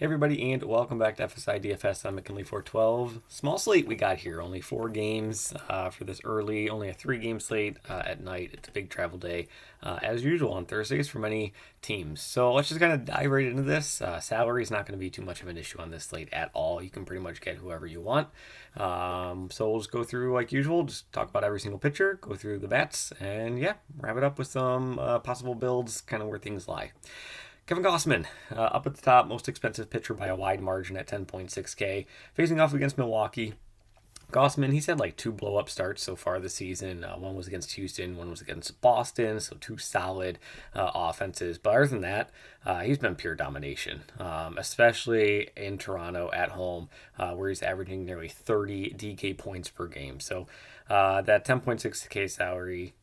Hey everybody, and welcome back to FSi DFS. I'm McKinley 412. Small slate we got here, only 4 games for this early, only a 3-game slate at night. It's a big travel day, as usual on Thursdays for many teams. So let's just kind of dive right into this. Salary is not going to be too much of an issue on this slate at all. You can pretty much get whoever you want. So we'll just go through like usual, just talk about every single pitcher, go through the bats, and yeah, wrap it up with some possible builds, kind of where things lie. Kevin Gausman, up at the top, most expensive pitcher by a wide margin at 10.6K, facing off against Milwaukee. Gausman, he's had like 2 blow-up starts so far this season. One was against Houston, one was against Boston, so 2 solid offenses. But other than that, he's been pure domination, especially in Toronto at home, where he's averaging nearly 30 DK points per game. So that 10.6K salary,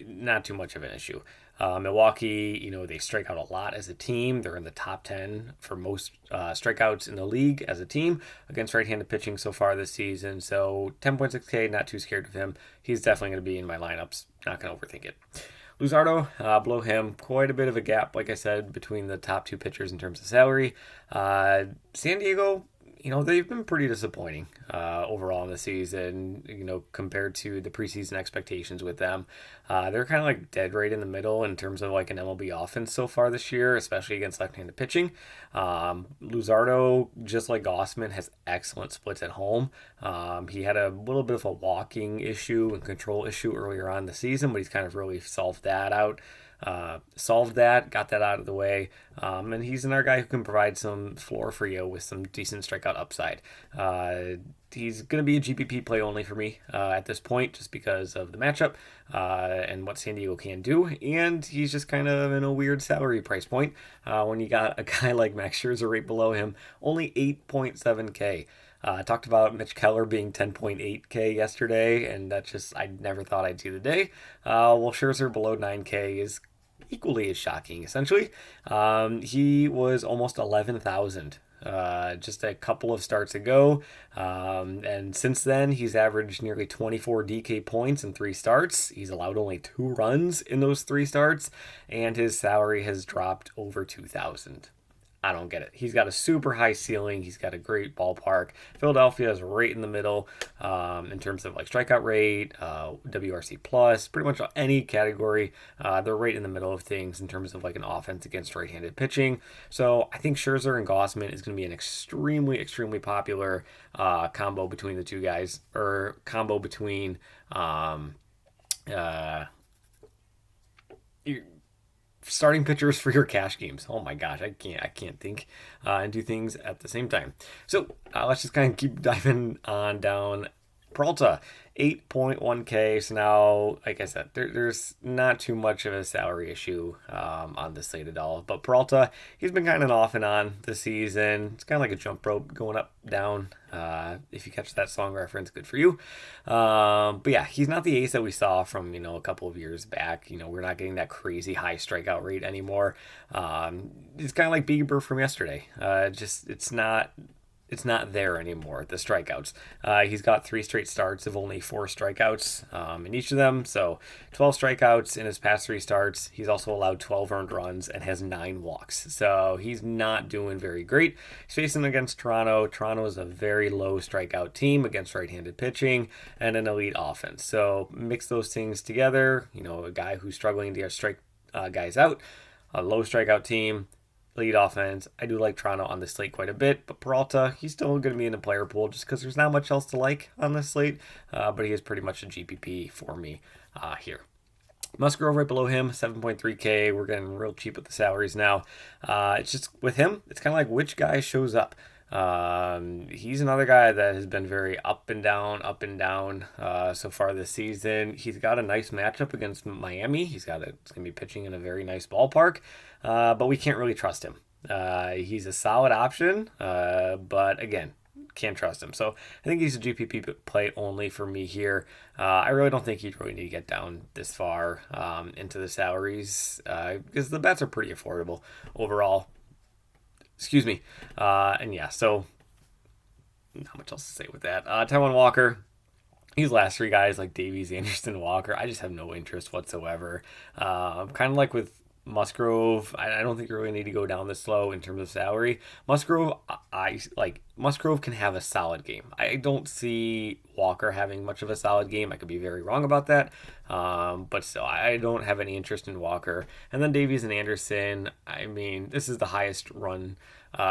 not too much of an issue. Milwaukee, they strike out a lot as a team. They're in the top 10 for most strikeouts in the league as a team against right-handed pitching so far this season. So 10.6K, not too scared of him. He's definitely going to be in my lineups. Not going to overthink it. Luzardo, below him, quite a bit of a gap, like I said, between the top 2 pitchers in terms of salary. San Diego, they've been pretty disappointing overall in the season, compared to the preseason expectations with them. They're kind of like dead right in the middle in terms of like an MLB offense so far this year, especially against left-handed pitching. Luzardo, just like Gausman, has excellent splits at home. He had a little bit of a walking issue and control issue earlier on in the season, but he's kind of really solved that, got that out of the way, and he's another guy who can provide some floor for you with some decent strikeout upside. He's going to be a GPP play only for me at this point, just because of the matchup and what San Diego can do, and he's just kind of in a weird salary price point when you got a guy like Max Scherzer right below him, only 8.7K. I talked about Mitch Keller being 10.8K yesterday, and I never thought I'd see the day. Well, Scherzer below 9K is equally as shocking, essentially. He was almost 11,000 just a couple of starts ago. And since then, he's averaged nearly 24 DK points in 3 starts. He's allowed only 2 runs in those 3 starts, and his salary has dropped over 2,000. I don't get it. He's got a super high ceiling. He's got a great ballpark. Philadelphia is right in the middle in terms of like strikeout rate, WRC plus, pretty much any category. They're right in the middle of things in terms of like an offense against right-handed pitching. So I think Scherzer and Gausman is going to be an extremely, extremely popular combo between the 2 guys, or combo between starting pitchers for your cash games. Oh my gosh, I can't think and do things at the same time. So let's just kind of keep diving on down. Peralta, 8.1K. So now, like I said, there's not too much of a salary issue on this slate at all. But Peralta, he's been kind of off and on this season. It's kind of like a jump rope going up, down. If you catch that song reference, good for you. But yeah, he's not the ace that we saw from, a couple of years back. We're not getting that crazy high strikeout rate anymore. It's kind of like Bieber from yesterday. It's not there anymore, the strikeouts. He's got 3 straight starts of only 4 strikeouts in each of them. So 12 strikeouts in his past 3 starts. He's also allowed 12 earned runs and has 9 walks. So he's not doing very great. He's facing against Toronto. Toronto is a very low strikeout team against right-handed pitching and an elite offense. So mix those things together. A guy who's struggling to get strike guys out, a low strikeout team, lead offense. I do like Toronto on this slate quite a bit, but Peralta, he's still going to be in the player pool just because there's not much else to like on this slate, but he is pretty much a GPP for me here. Musgrove right below him, 7.3K. We're getting real cheap with the salaries now. It's just with him, it's kind of like which guy shows up. He's another guy that has been very up and down so far this season. He's got a nice matchup against Miami. He's going to be pitching in a very nice ballpark, but we can't really trust him. He's a solid option, but again, can't trust him. So I think he's a GPP play only for me here. I really don't think you'd really need to get down this far into the salaries because the bets are pretty affordable overall. Excuse me. And yeah, so not much else to say with that. Taiwan Walker, these last 3 guys like Davies, Anderson, Walker, I just have no interest whatsoever. Kind of like with Musgrove, I don't think you really need to go down this low in terms of salary. Musgrove, I like Musgrove can have a solid game. I don't see Walker having much of a solid game. I could be very wrong about that, but still, I don't have any interest in Walker. And then Davies and Anderson. I mean, this is the highest run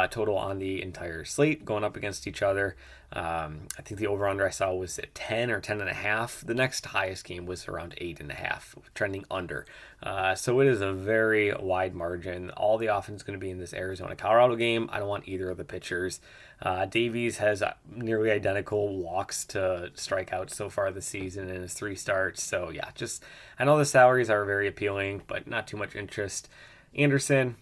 total on the entire slate going up against each other. I think the over-under I saw was at 10 or 10.5. The next highest game was around 8.5, trending under. So it is a very wide margin. All the offense is going to be in this Arizona-Colorado game. I don't want either of the pitchers. Davies has nearly identical walks to strikeouts so far this season in his 3 starts. So yeah, just I know the salaries are very appealing, but not too much interest. Anderson,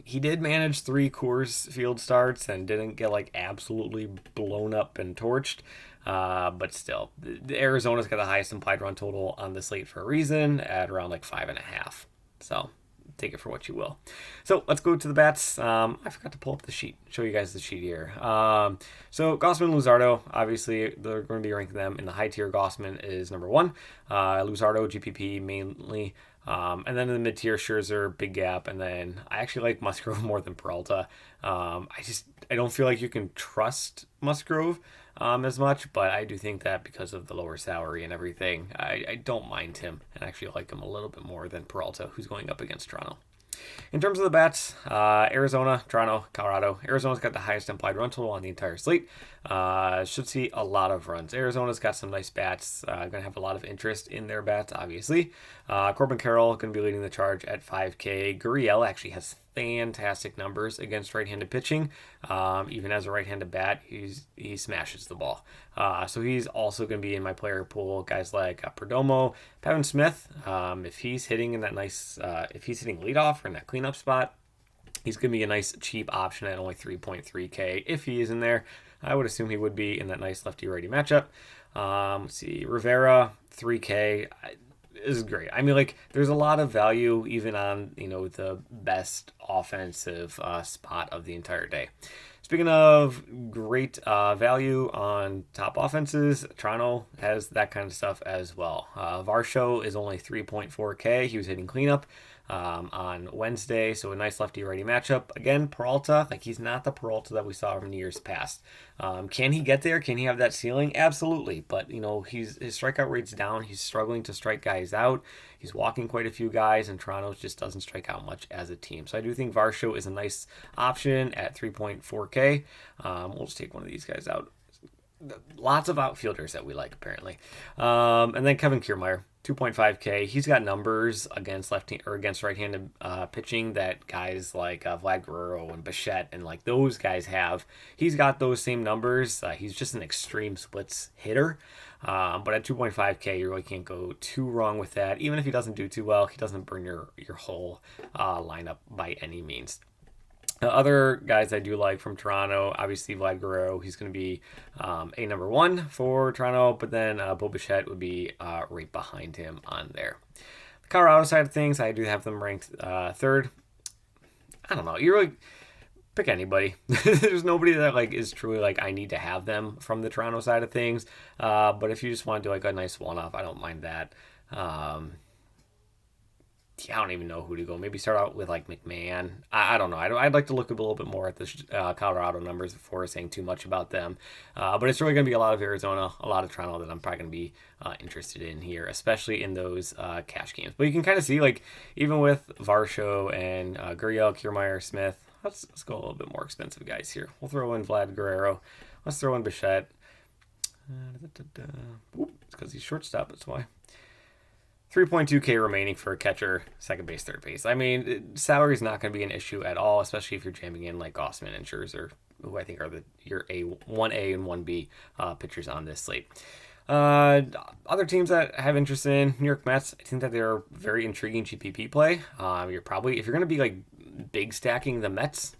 he did manage 3 Coors Field starts and didn't get like absolutely blown up and torched. But still, the Arizona's got the highest implied run total on the slate for a reason at around like 5.5. So take it for what you will. So let's go to the bats. I forgot to pull up the sheet. Show you guys the sheet here. So Gausman, Luzardo, obviously they're going to be ranking them in the high tier. Gausman is number 1. Luzardo, GPP mainly. And then in the mid-tier, Scherzer, big gap, and then I actually like Musgrove more than Peralta. I don't feel like you can trust Musgrove as much, but I do think that because of the lower salary and everything, I don't mind him and actually like him a little bit more than Peralta, who's going up against Toronto. In terms of the bats, Arizona, Toronto, Colorado. Arizona's got the highest implied run total on the entire slate. Should see a lot of runs. Arizona's got some nice bats. Going to have a lot of interest in their bats, obviously. Corbin Carroll going to be leading the charge at 5K. Gurriel actually has fantastic numbers against right-handed pitching. Even as a right-handed bat, he smashes the ball. So he's also going to be in my player pool. Guys like Perdomo, Pavin Smith. If he's hitting in that nice, if he's hitting leadoff or in that cleanup spot, he's going to be a nice cheap option at only 3.3K if he is in there. I would assume he would be in that nice lefty-righty matchup. Let's see, Rivera, 3K. Is great. I mean, like, there's a lot of value even on, the best offensive spot of the entire day. Speaking of great value on top offenses, Toronto has that kind of stuff as well. Varsho is only 3.4K. He was hitting cleanup on Wednesday, so a nice lefty-righty matchup. Again, Peralta, like he's not the Peralta that we saw from years past. Can he get there? Can he have that ceiling? Absolutely, but his strikeout rate's down. He's struggling to strike guys out. He's walking quite a few guys, and Toronto just doesn't strike out much as a team. So I do think Varsho is a nice option at 3.4K. We'll just take one of these guys out. Lots of outfielders that we like, apparently. And then Kevin Kiermaier, 2.5K. He's got numbers against against right-handed pitching that guys like Vlad Guerrero and Bichette and like those guys have. He's got those same numbers. He's just an extreme splits hitter. But at 2.5K, you really can't go too wrong with that. Even if he doesn't do too well, he doesn't burn your whole lineup by any means. Other guys I do like from Toronto, obviously Vlad Guerrero, he's going to be a number 1 for Toronto, but then Bo Bichette would be right behind him on there. The Colorado side of things, I do have them ranked 3rd. I don't know, you really pick anybody. There's nobody that like is truly like I need to have them from the Toronto side of things, but if you just want to do like a nice one-off, I don't mind that. I don't even know who to go. Maybe start out with like McMahon. I don't know. I'd like to look a little bit more at the Colorado numbers before saying too much about them. But it's really going to be a lot of Arizona, a lot of Toronto that I'm probably going to be interested in here, especially in those cash games. But you can kind of see like even with Varsho and Gurriel, Kiermaier, Smith, let's go a little bit more expensive guys here. We'll throw in Vlad Guerrero. Let's throw in Bichette. It's because he's shortstop, that's why. 3.2K remaining for a catcher, second base, third base. I mean, salary is not going to be an issue at all, especially if you're jamming in like Gausman and Scherzer, who I think are your 1A and 1B pitchers on this slate. Other teams that have interest in New York Mets, I think that they're very intriguing GPP play. You're probably, if you're going to be like large stacking the Mets,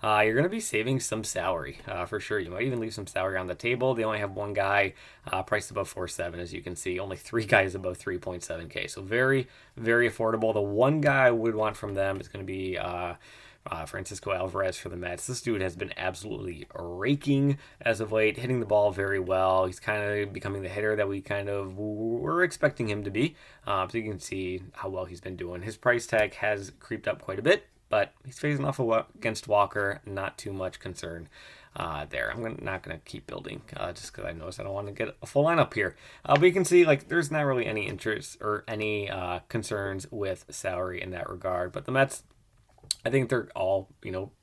you're going to be saving some salary for sure. You might even leave some salary on the table. They only have one guy priced above 4.7, as you can see. Only 3 guys above 3.7K. So very, very affordable. The one guy I would want from them is going to be Francisco Alvarez for the Mets. This dude has been absolutely raking as of late, hitting the ball very well. He's kind of becoming the hitter that we kind of were expecting him to be. So you can see how well he's been doing. His price tag has creeped up quite a bit, but he's facing off against Walker. Not too much concern there. I'm not going to keep building just because I noticed I don't want to get a full lineup here. But you can see like there's not really any interest or any concerns with salary in that regard. But the Mets, I think they're all,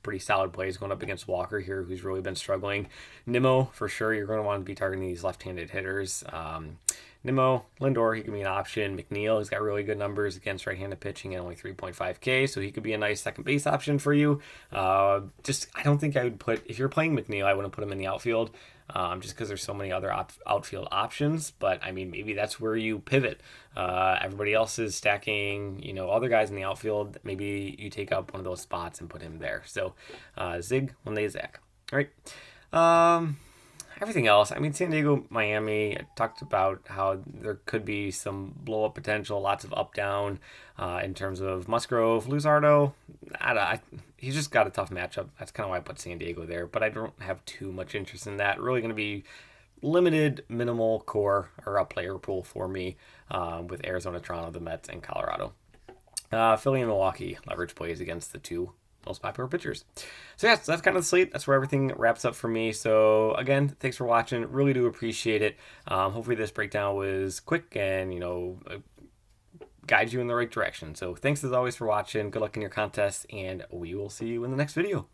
pretty solid plays going up against Walker here, who's really been struggling. Nimmo, for sure, you're going to want to be targeting these left-handed hitters. Nimmo, Lindor, he can be an option. McNeil, he's got really good numbers against right-handed pitching at only 3.5K, so he could be a nice second base option for you. I don't think I would if you're playing McNeil, I wouldn't put him in the outfield. Just because there's so many other outfield options. But, I mean, maybe that's where you pivot. Everybody else is stacking, other guys in the outfield. Maybe you take up one of those spots and put him there. So, Zig, One Zach. All right. Everything else, I mean, San Diego, Miami, I talked about how there could be some blow-up potential, lots of up-down in terms of Musgrove. Luzardo, he's just got a tough matchup. That's kind of why I put San Diego there, but I don't have too much interest in that. Really going to be limited, minimal core or a player pool for me with Arizona, Toronto, the Mets, and Colorado. Philly and Milwaukee, leverage plays against the two most popular pitchers. So yeah, so that's kind of the slate. That's where everything wraps up for me. So again, thanks for watching. Really do appreciate it. Hopefully this breakdown was quick and, guides you in the right direction. So thanks as always for watching. Good luck in your contests, and we will see you in the next video.